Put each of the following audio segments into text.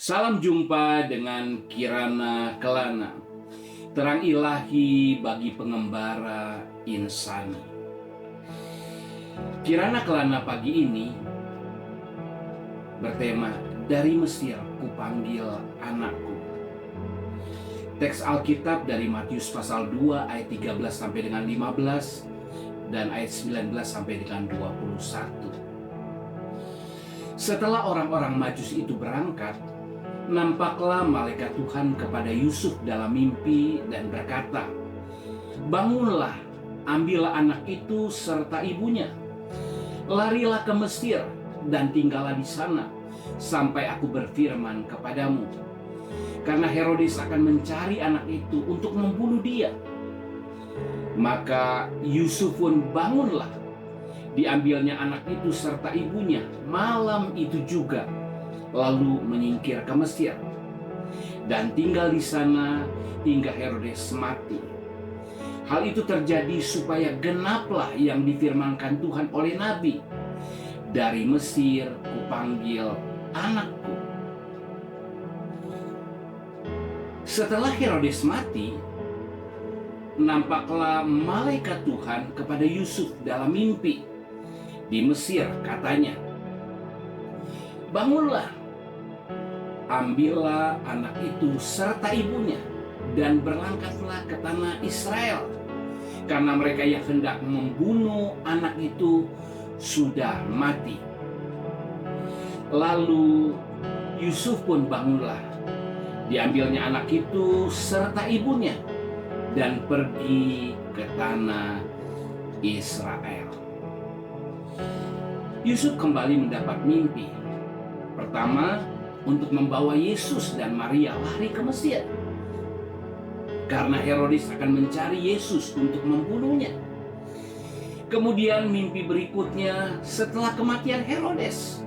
Salam jumpa dengan Kirana Kelana, terang ilahi bagi pengembara insani. Kirana Kelana pagi ini bertema dari Mesir kupanggil anakku. Teks Alkitab dari Matius pasal 2 ayat 13 sampai dengan 15 dan ayat 19 sampai dengan 21. Setelah orang-orang Majus itu berangkat, nampaklah malaikat Tuhan kepada Yusuf dalam mimpi dan berkata, "Bangunlah, ambillah anak itu serta ibunya, larilah ke Mesir dan tinggallah di sana sampai aku berfirman kepadamu. Karena Herodes akan mencari anak itu untuk membunuh dia." Maka Yusuf pun bangunlah, diambilnya anak itu serta ibunya malam itu juga, lalu menyingkir ke Mesir dan tinggal di sana hingga Herodes mati. Hal itu terjadi supaya genaplah yang difirmankan Tuhan oleh Nabi, "Dari Mesir kupanggil anakku." Setelah Herodes mati, nampaklah malaikat Tuhan kepada Yusuf dalam mimpi di Mesir, katanya, "Bangunlah, ambillah anak itu serta ibunya dan berangkatlah ke tanah Israel, karena mereka yang hendak membunuh anak itu sudah mati." Lalu Yusuf pun bangunlah, diambilnya anak itu serta ibunya dan pergi ke tanah Israel. Yusuf kembali mendapat mimpi. Pertama, untuk membawa Yesus dan Maria lari ke Mesir, karena Herodes akan mencari Yesus untuk membunuhnya. Kemudian mimpi berikutnya setelah kematian Herodes,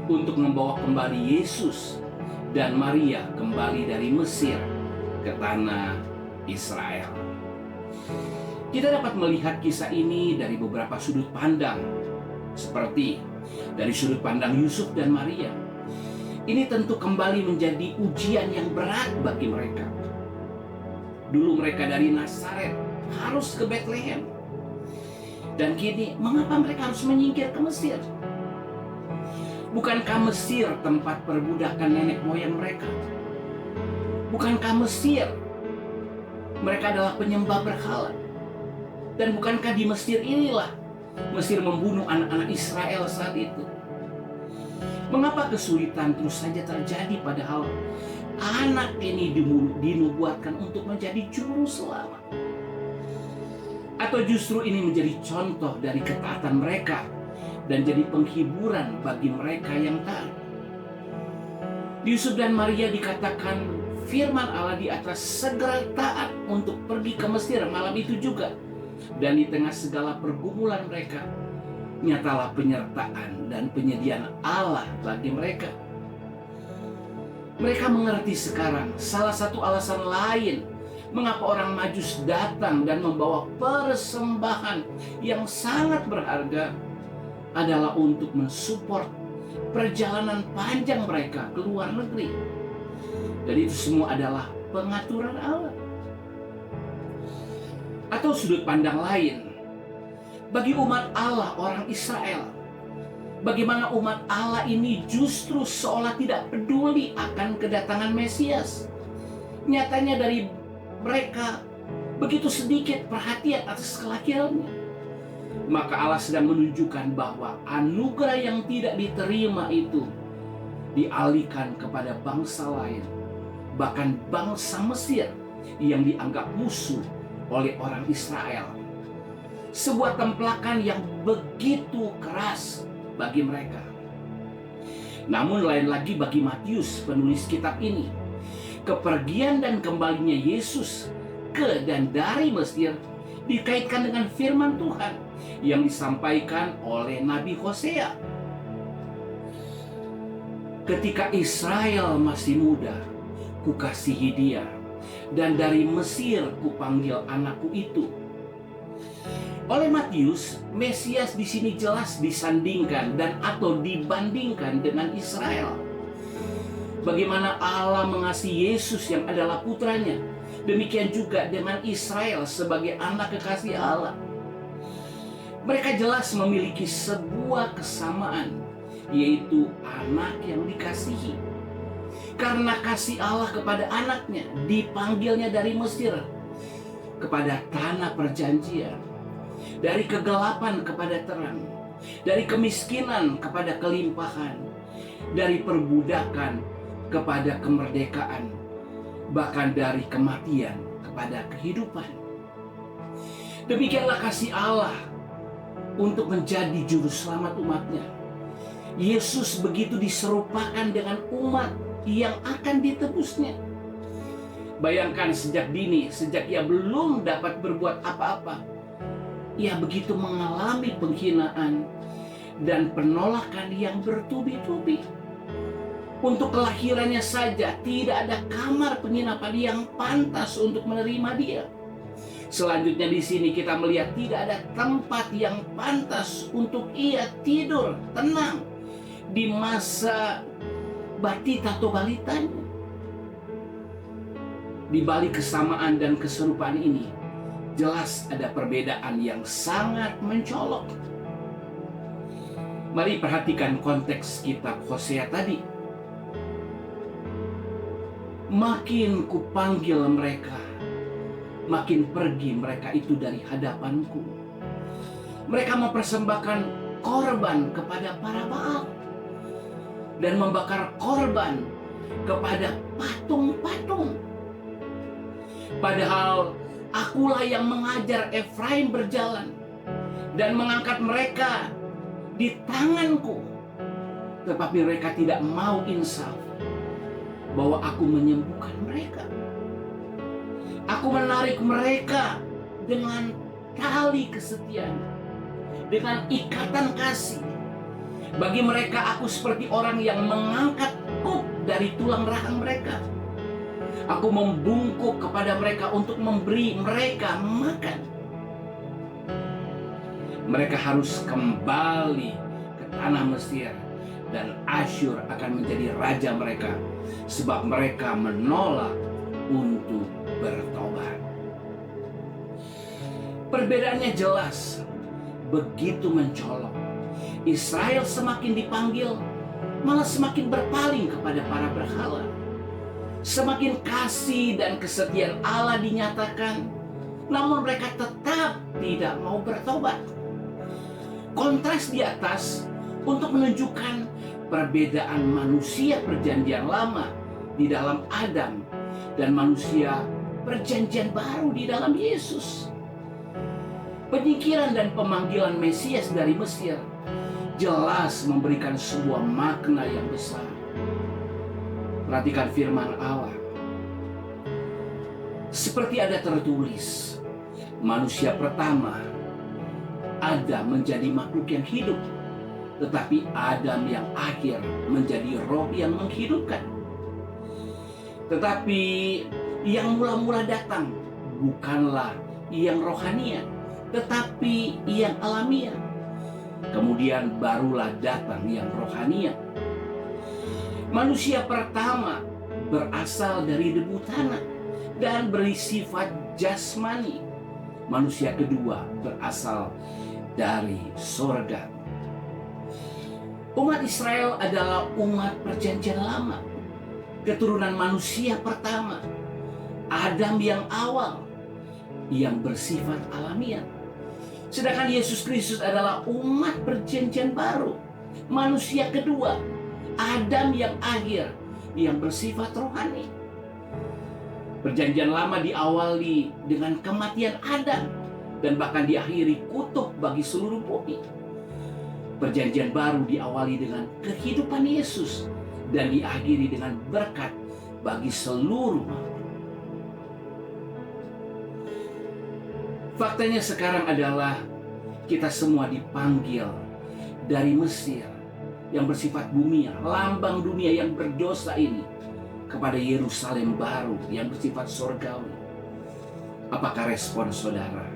untuk membawa kembali Yesus dan Maria kembali dari Mesir ke tanah Israel. Kita dapat melihat kisah ini dari beberapa sudut pandang, seperti dari sudut pandang Yusuf dan Maria. Ini tentu kembali menjadi ujian yang berat bagi mereka. Dulu mereka dari Nazaret harus ke Betlehem, dan kini mengapa mereka harus menyingkir ke Mesir? Bukankah Mesir tempat perbudakan nenek moyang mereka? Bukankah Mesir mereka adalah penyembah berhala? Dan bukankah di Mesir inilah Mesir membunuh anak-anak Israel saat itu? Mengapa kesulitan terus saja terjadi, padahal anak ini dinubuatkan untuk menjadi juru selamat? Atau justru ini menjadi contoh dari ketaatan mereka dan jadi penghiburan bagi mereka yang taat? Yusuf dan Maria dikatakan firman Allah di atas segera taat untuk pergi ke Mesir malam itu juga. Dan di tengah segala pergumulan mereka, nyatalah penyertaan dan penyediaan Allah bagi mereka. Mereka mengerti sekarang salah satu alasan lain mengapa orang Majus datang dan membawa persembahan yang sangat berharga adalah untuk mensupport perjalanan panjang mereka ke luar negeri. Dan itu semua adalah pengaturan Allah. Atau sudut pandang lain, bagi umat Allah, orang Israel, bagaimana umat Allah ini justru seolah tidak peduli akan kedatangan Mesias. Nyatanya dari mereka begitu sedikit perhatian atas kelahirannya. Maka Allah sedang menunjukkan bahwa anugerah yang tidak diterima itu dialihkan kepada bangsa lain, bahkan bangsa Mesir yang dianggap musuh oleh orang Israel. Sebuah templakan yang begitu keras bagi mereka. Namun lain lagi bagi Matius, penulis kitab ini, kepergian dan kembalinya Yesus ke dan dari Mesir dikaitkan dengan firman Tuhan yang disampaikan oleh Nabi Hosea. "Ketika Israel masih muda, kukasihi dia, dan dari Mesir kupanggil anakku itu." Oleh Matius, Mesias di sini jelas disandingkan dan atau dibandingkan dengan Israel. Bagaimana Allah mengasihi Yesus yang adalah putranya. Demikian juga dengan Israel sebagai anak kekasih Allah. Mereka jelas memiliki sebuah kesamaan, yaitu anak yang dikasihi. Karena kasih Allah kepada anaknya, dipanggilnya dari Mesir kepada tanah perjanjian, dari kegelapan kepada terang, dari kemiskinan kepada kelimpahan, dari perbudakan kepada kemerdekaan, bahkan dari kematian kepada kehidupan. Demikianlah kasih Allah untuk menjadi juru selamat umatnya. Yesus begitu diserupakan dengan umat yang akan ditebusnya. Bayangkan sejak dini, sejak ia belum dapat berbuat apa-apa, ia begitu mengalami penghinaan dan penolakan yang bertubi-tubi. Untuk kelahirannya saja tidak ada kamar penginapan yang pantas untuk menerima dia. Selanjutnya di sini kita melihat tidak ada tempat yang pantas untuk ia tidur tenang di masa batita atau balitanya. Di balik kesamaan dan keserupaan ini, jelas ada perbedaan yang sangat mencolok. Mari perhatikan konteks kitab Hosea tadi. Makin kupanggil mereka, makin pergi mereka itu dari hadapanku. Mereka mempersembahkan korban kepada para Baal dan membakar korban kepada patung-patung. Padahal akulah yang mengajar Efraim berjalan dan mengangkat mereka di tanganku. Tetapi mereka tidak mau insaf bahwa aku menyembuhkan mereka. Aku menarik mereka dengan tali kesetiaan, dengan ikatan kasih. Bagi mereka aku seperti orang yang mengangkat kuk dari tulang rahang mereka. Aku membungkuk kepada mereka untuk memberi mereka makan. Mereka harus kembali ke tanah Mesir dan Asyur akan menjadi raja mereka, sebab mereka menolak untuk bertobat. Perbedaannya jelas, begitu mencolok. Israel semakin dipanggil, malah semakin berpaling kepada para berhala. Semakin kasih dan kesetiaan Allah dinyatakan, namun mereka tetap tidak mau bertobat. Kontras di atas untuk menunjukkan perbedaan manusia perjanjian lama di dalam Adam dan manusia perjanjian baru di dalam Yesus. Penyingkiran dan pemanggilan Mesias dari Mesir jelas memberikan sebuah makna yang besar. Perhatikan firman Allah. Seperti ada tertulis, manusia pertama, Adam menjadi makhluk yang hidup, tetapi Adam yang akhir menjadi roh yang menghidupkan. Tetapi yang mula-mula datang bukanlah yang rohania, tetapi yang alamiah. Kemudian barulah datang yang rohania. Manusia pertama berasal dari debu tanah dan bersifat jasmani. Manusia kedua berasal dari sorga. Umat Israel adalah umat perjanjian lama, keturunan manusia pertama, Adam yang awal, yang bersifat alamiah. Sedangkan Yesus Kristus adalah umat perjanjian baru, manusia kedua, Adam yang akhir, yang bersifat rohani. Perjanjian lama diawali dengan kematian Adam dan bahkan diakhiri kutuk bagi seluruh bumi. Perjanjian baru diawali dengan kehidupan Yesus dan diakhiri dengan berkat bagi seluruh makhluk. Faktanya sekarang adalah kita semua dipanggil dari Mesir yang bersifat bumi, lambang dunia yang berdosa ini, kepada Yerusalem baru yang bersifat surgawi. Apakah respon saudara?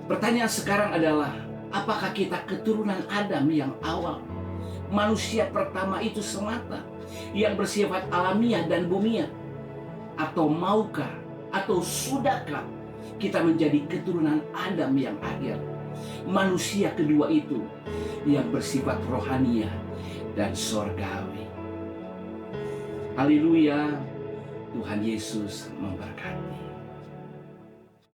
Pertanyaan sekarang adalah, apakah kita keturunan Adam yang awal, manusia pertama itu semata, yang bersifat alamiah dan bumiah? Atau maukah atau sudahkah kita menjadi keturunan Adam yang akhir, manusia kedua itu yang bersifat rohaniah dan sorgawi? Haleluya, Tuhan Yesus memberkati.